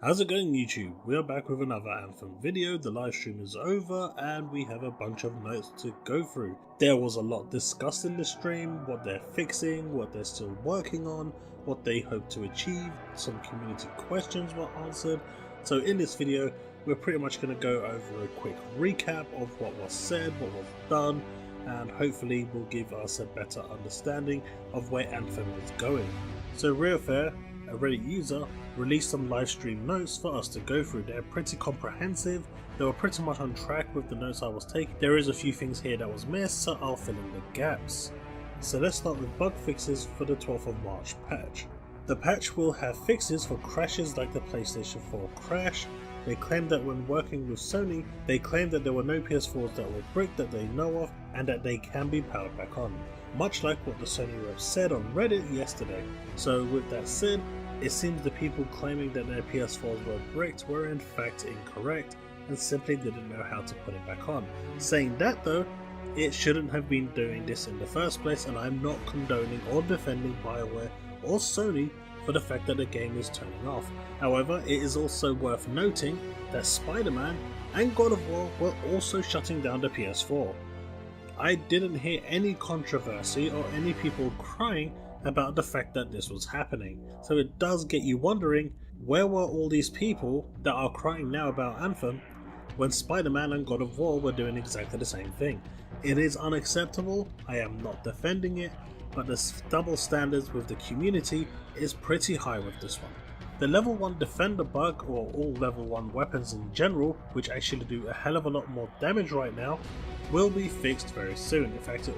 How's it going, YouTube? We are back with another Anthem video. The live stream is over and we have a bunch of notes to go through. There was a lot discussed in the stream, what they're fixing, what they're still working on, what they hope to achieve, some community questions were answered. So in this video, we're pretty much going to go over a quick recap of what was said, what was done, and hopefully will give us a better understanding of where Anthem is going. So Realfair, a Reddit user, released some live stream notes for us to go through. They're pretty comprehensive, they were pretty much on track with the notes I was taking. There is a few things here that was missed, so I'll fill in the gaps. So let's start with bug fixes for the 12th of March patch. The patch will have fixes for crashes like the PlayStation 4 crash. They claimed that when working with Sony, they claimed that there were no PS4s that were bricked that they know of and that they can be powered back on. Much like what the Sony rep said on Reddit yesterday. So with that said, it seems the people claiming that their PS4s were bricked were in fact incorrect and simply didn't know how to put it back on. Saying that though, it shouldn't have been doing this in the first place, and I'm not condoning or defending BioWare or Sony for the fact that the game is turning off. However, it is also worth noting that Spider-Man and God of War were also shutting down the PS4. I didn't hear any controversy or any people crying about the fact that this was happening. So it does get you wondering, where were all these people that are crying now about Anthem when Spider-Man and God of War were doing exactly the same thing? It is unacceptable, I am not defending it, but the double standards with the community is pretty high with this one. The level 1 defender bug, or all level 1 weapons in general, which actually do a hell of a lot more damage right now, will be fixed very soon. In fact, it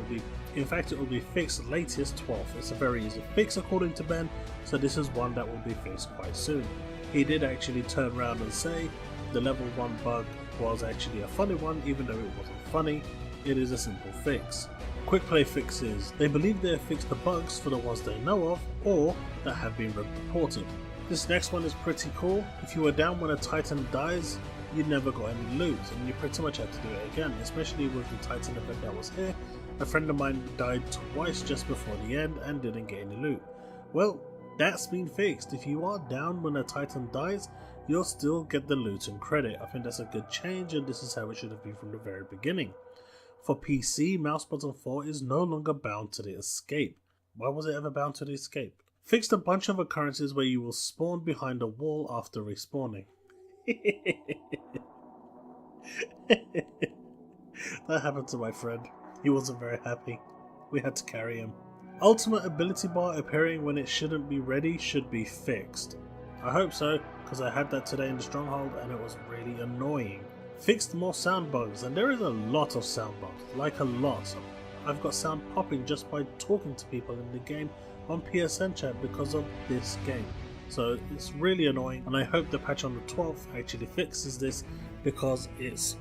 will be fixed latest 12th. It's a very easy fix according to Ben, so this is one that will be fixed quite soon. He did actually turn around and say the level 1 bug was actually a funny one, even though it wasn't funny. It is a simple fix. Quick play fixes. They believe they have fixed the bugs for the ones they know of or that have been reported. This next one is pretty cool. If you were down when a Titan dies, you never got any loot, and you pretty much have to do it again, especially with the Titan event that was here. A friend of mine died twice just before the end and didn't get any loot. Well, that's been fixed. If you are down when a Titan dies, you'll still get the loot and credit. I think that's a good change, and this is how it should have been from the very beginning. For PC, mouse button 4 is no longer bound to the escape. Why was it ever bound to the escape? Fixed a bunch of occurrences where you will spawn behind a wall after respawning. That happened to my friend. He wasn't very happy. We had to carry him. Ultimate ability bar appearing when it shouldn't be ready should be fixed. I hope so, because I had that today in the Stronghold and it was really annoying. Fixed more sound bugs, and there is a lot of sound bugs, like a lot. I've got sound popping just by talking to people in the game on PSN chat because of this game. So it's really annoying, and I hope the patch on the 12th actually fixes this, because it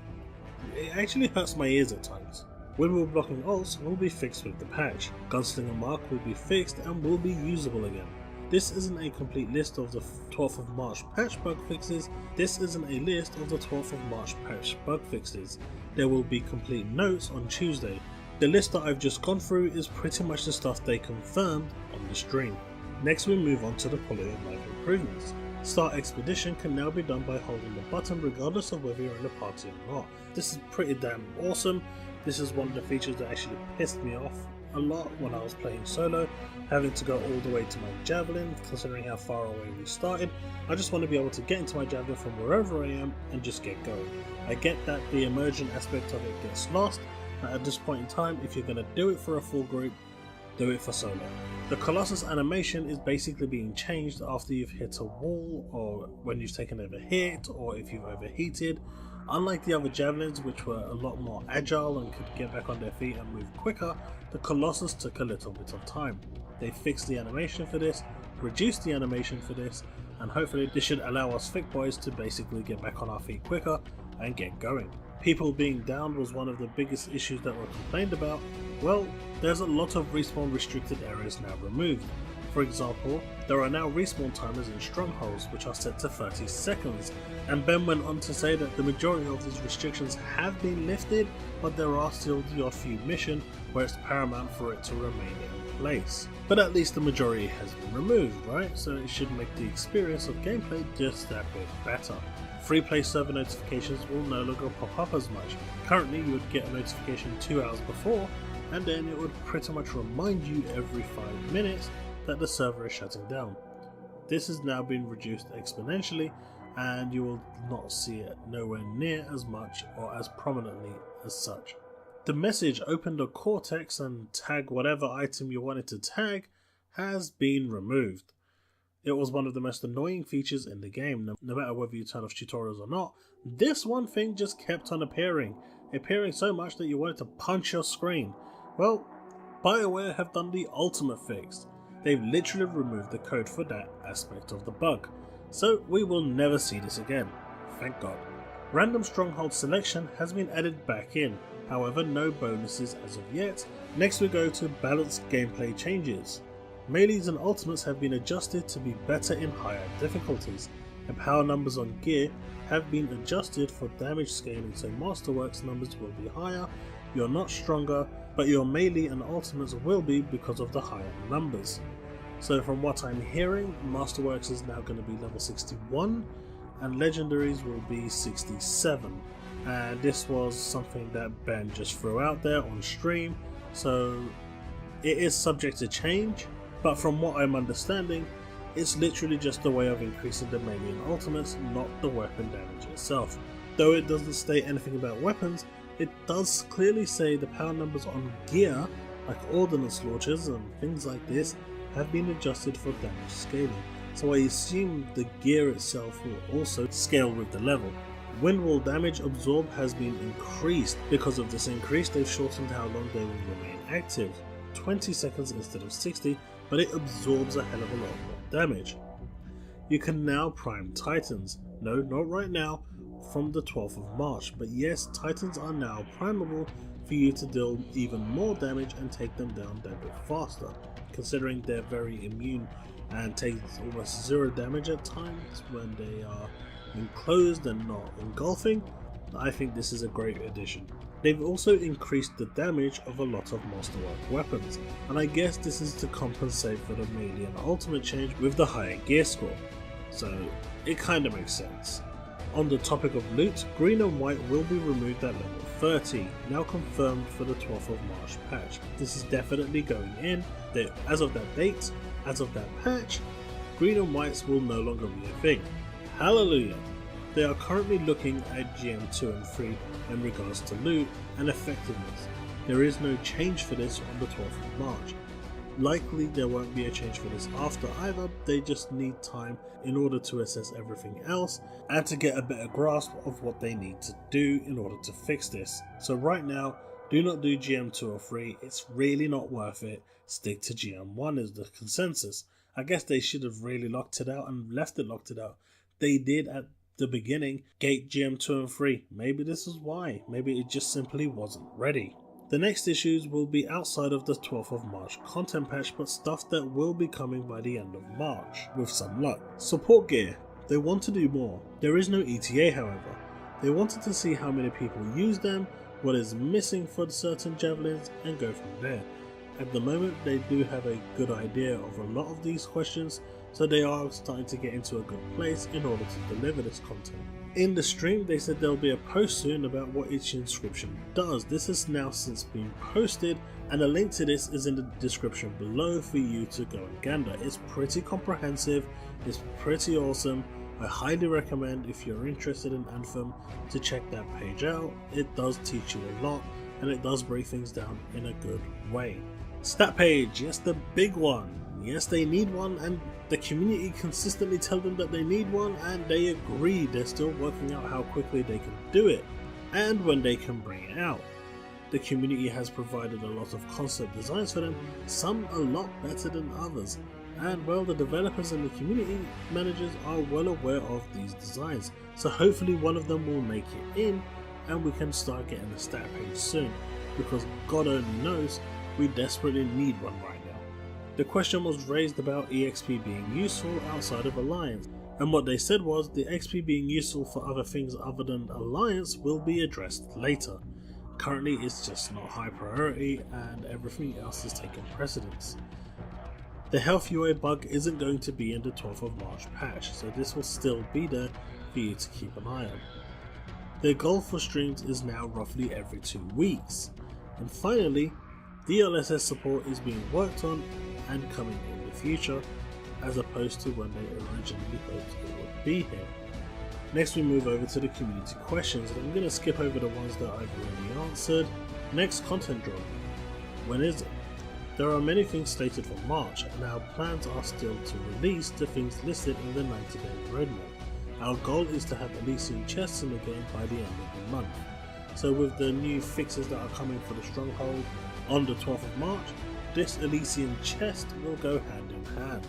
actually hurts my ears at times. Windmill blocking ults will be fixed with the patch. Gunslinger mark will be fixed and will be usable again. This isn't a complete list of the 12th of March patch bug fixes. This isn't a list of the 12th of March patch bug fixes. There will be complete notes on Tuesday. The list that I've just gone through is pretty much the stuff they confirmed on the stream. Next we move on to the quality of life improvements. Start Expedition can now be done by holding the button regardless of whether you're in a party or not. This is pretty damn awesome. This is one of the features that actually pissed me off a lot when I was playing solo, having to go all the way to my javelin, considering how far away we started. I just want to be able to get into my javelin from wherever I am and just get going. I get that the emergent aspect of it gets lost, but at this point in time, if you're going to do it for a full group, do it for solo. The Colossus animation is basically being changed after you've hit a wall, or when you've taken over hit, or if you've overheated. Unlike the other javelins, which were a lot more agile and could get back on their feet and move quicker, the Colossus took a little bit of time. They fixed the animation for this, reduced the animation for this, and hopefully this should allow us thick boys to basically get back on our feet quicker and get going. People being downed was one of the biggest issues that were complained about. Well, there's a lot of respawn restricted areas now removed. For example, there are now respawn timers in strongholds which are set to 30 seconds, and Ben went on to say that the majority of these restrictions have been lifted, but there are still the odd few missions where it's paramount for it to remain in place. But at least the majority has been removed, right? So it should make the experience of gameplay just that bit better. Free play server notifications will no longer pop up as much. Currently you would get a notification 2 hours before, and then it would pretty much remind you every 5 minutes that the server is shutting down. This has now been reduced exponentially, and you will not see it nowhere near as much or as prominently as such. The message "open the cortex and tag whatever item you wanted to tag" has been removed. It was one of the most annoying features in the game. No matter whether you turn off tutorials or not, this one thing just kept on appearing so much that you wanted to punch your screen. Well, BioWare have done the ultimate fix. They've literally removed the code for that aspect of the bug. So we will never see this again, thank God. Random stronghold selection has been added back in, however no bonuses as of yet. Next we go to balanced gameplay changes. Melees and ultimates have been adjusted to be better in higher difficulties, and power numbers on gear have been adjusted for damage scaling, so Masterworks numbers will be higher, you're not stronger, but your melee and ultimates will be because of the higher numbers. So from what I'm hearing, Masterworks is now going to be level 61 and legendaries will be 67, and this was something that Ben just threw out there on stream, so it is subject to change, but from what I'm understanding, it's literally just a way of increasing the melee and ultimates, not the weapon damage itself. Though it doesn't state anything about weapons, it does clearly say the power numbers on gear, like ordnance launchers and things like this, have been adjusted for damage scaling, so I assume the gear itself will also scale with the level. Wind wall damage absorb has been increased. Because of this increase, they've shortened how long they will remain active, 20 seconds instead of 60, but it absorbs a hell of a lot more damage. You can now prime Titans. No, not right now, from the 12th of March, but yes, Titans are now primable for you to deal even more damage and take them down that bit faster, considering they're very immune and take almost 0 damage at times when they are enclosed and not engulfing. I think this is a great addition. They've also increased the damage of a lot of Masterwork weapons, and I guess this is to compensate for the melee and ultimate change with the higher gear score, so it kinda makes sense. On the topic of loot, green and white will be removed at level 30, now confirmed for the 12th of March patch. This is definitely going in. As of that date, as of that patch, green and whites will no longer be a thing. Hallelujah! They are currently looking at GM2 and 3 in regards to loot and effectiveness. There is no change for this on the 12th of March. Likely there won't be a change for this after either, they just need time in order to assess everything else and to get a better grasp of what they need to do in order to fix this. So right now, do not do GM2 or 3, it's really not worth it, stick to GM1 is the consensus. I guess they should have really locked it out and left it locked it out. They did at the beginning gate GM2 and 3, maybe this is why, maybe it just simply wasn't ready. The next issues will be outside of the 12th of March content patch, but stuff that will be coming by the end of March, with some luck. Support gear. They want to do more. There is no ETA however. They wanted to see how many people use them, what is missing for certain javelins, and go from there. At the moment they do have a good idea of a lot of these questions, so they are starting to get into a good place in order to deliver this content. In the stream they said there will be a post soon about what each inscription does. This has now since been posted, and a link to this is in the description below for you to go and gander. It's pretty comprehensive, it's pretty awesome. I highly recommend, if you're interested in Anthem, to check that page out. It does teach you a lot and it does break things down in a good way. Stat page, yes, the big one. Yes, they need one, and the community consistently tell them that they need one, and they agree. They're still working out how quickly they can do it and when they can bring it out. The community has provided a lot of concept designs for them, some a lot better than others, and well, the developers and the community managers are well aware of these designs, so hopefully one of them will make it in and we can start getting a stat page soon, because God only knows we desperately need one right now. The question was raised about EXP being useful outside of Alliance, and what they said was the XP being useful for other things other than Alliance will be addressed later. Currently it's just not high priority and everything else is taking precedence. The health UA bug isn't going to be in the 12th of March patch, so this will still be there for you to keep an eye on. Their goal for streams is now roughly every 2 weeks. And finally, DLSS support is being worked on and coming in the future, as opposed to when they originally hoped it would be here. Next we move over to the community questions, and I'm going to skip over the ones that I've already answered. Next, content drop. When is it? There are many things slated for March, and our plans are still to release the things listed in the 90-day roadmap. Our goal is to have Elysian chests in the game by the end of the month. So with the new fixes that are coming for the Stronghold on the 12th of March, this Elysian chest will go hand in hand.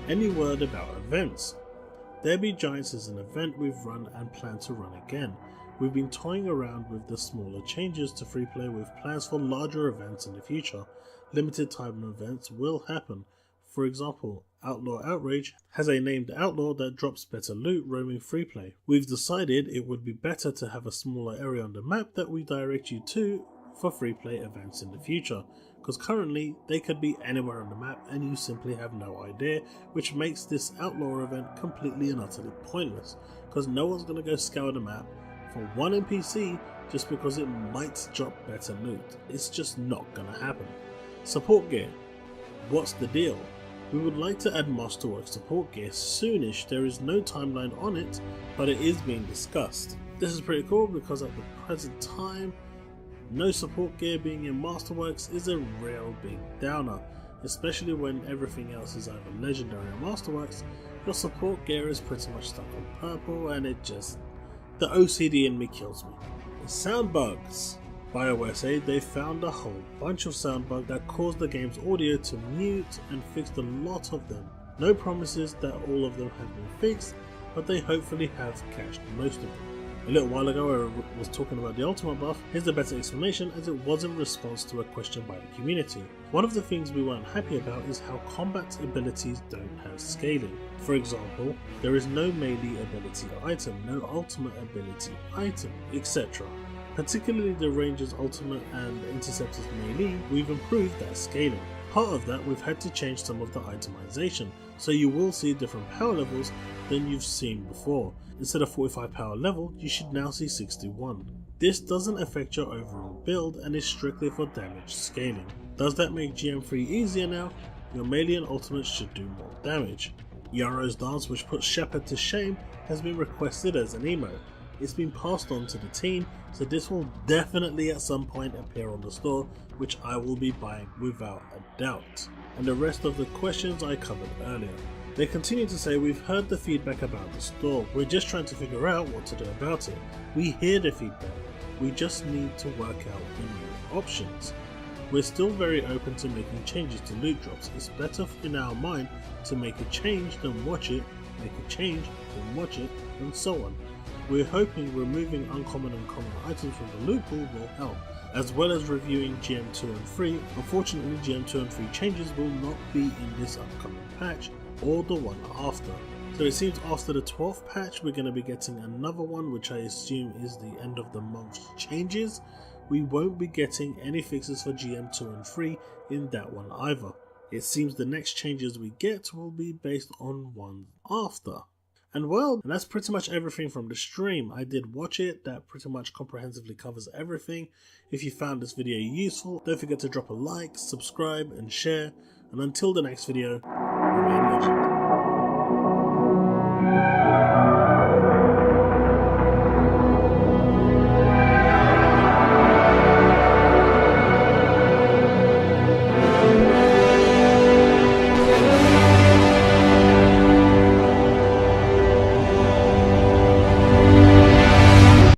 Any word about events? Derby Giants is an event we've run and plan to run again. We've been toying around with the smaller changes to free play with plans for larger events in the future. Limited time events will happen. For example, Outlaw Outrage has a named outlaw that drops better loot roaming free play. We've decided it would be better to have a smaller area on the map that we direct you to for free play events in the future, because currently they could be anywhere on the map and you simply have no idea, which makes this outlaw event completely and utterly pointless, because no one's going to go scour the map for one NPC just because it might drop better loot. It's just not going to happen. Support gear. What's the deal? We would like to add Masterwork support gear soonish. There is no timeline on it, but it is being discussed. This is pretty cool because at the present time, no support gear being in Masterworks is a real big downer, especially when everything else is either legendary or Masterworks. Your support gear is pretty much stuck on purple and it just... the OCD in me kills me. The sound bugs. BioWare say they found a whole bunch of sound bugs that caused the game's audio to mute and fixed a lot of them. No promises that all of them have been fixed, but they hopefully have catched most of them. A little while ago I was talking about the ultimate buff. Here's a better explanation, as it was in response to a question by the community. One of the things we weren't happy about is how combat abilities don't have scaling. For example, there is no melee ability item, no ultimate ability item, etc. Particularly the Ranger's ultimate and Interceptor's melee, we've improved that scaling. Part of that, we've had to change some of the itemization, so you will see different power levels than you've seen before. Instead of 45 power level, you should now see 61. This doesn't affect your overall build and is strictly for damage scaling. Does that make GM3 easier now? Your melee and ultimate should do more damage. Yaro's dance, which puts Shepard to shame, has been requested as an emote. It's been passed on to the team, so this will definitely at some point appear on the store, which I will be buying without a doubt. And the rest of the questions I covered earlier. They continue to say, we've heard the feedback about the store, we're just trying to figure out what to do about it. We hear the feedback, we just need to work out the new options. We're still very open to making changes to loot drops. It's better in our mind to make a change than watch it, make a change than watch it, and so on. We're hoping removing uncommon and common items from the loot pool will help, as well as reviewing GM2 and 3. Unfortunately, GM2 and 3 changes will not be in this upcoming patch or the one after. So it seems after the 12th patch we're going to be getting another one, which I assume is the end of the month changes. We won't be getting any fixes for GM2 and 3 in that one either. It seems the next changes we get will be based on one after. And well, that's pretty much everything from the stream. I did watch it, that pretty much comprehensively covers everything. If you found this video useful, don't forget to drop a like, subscribe and share. And until the next video, remain legend.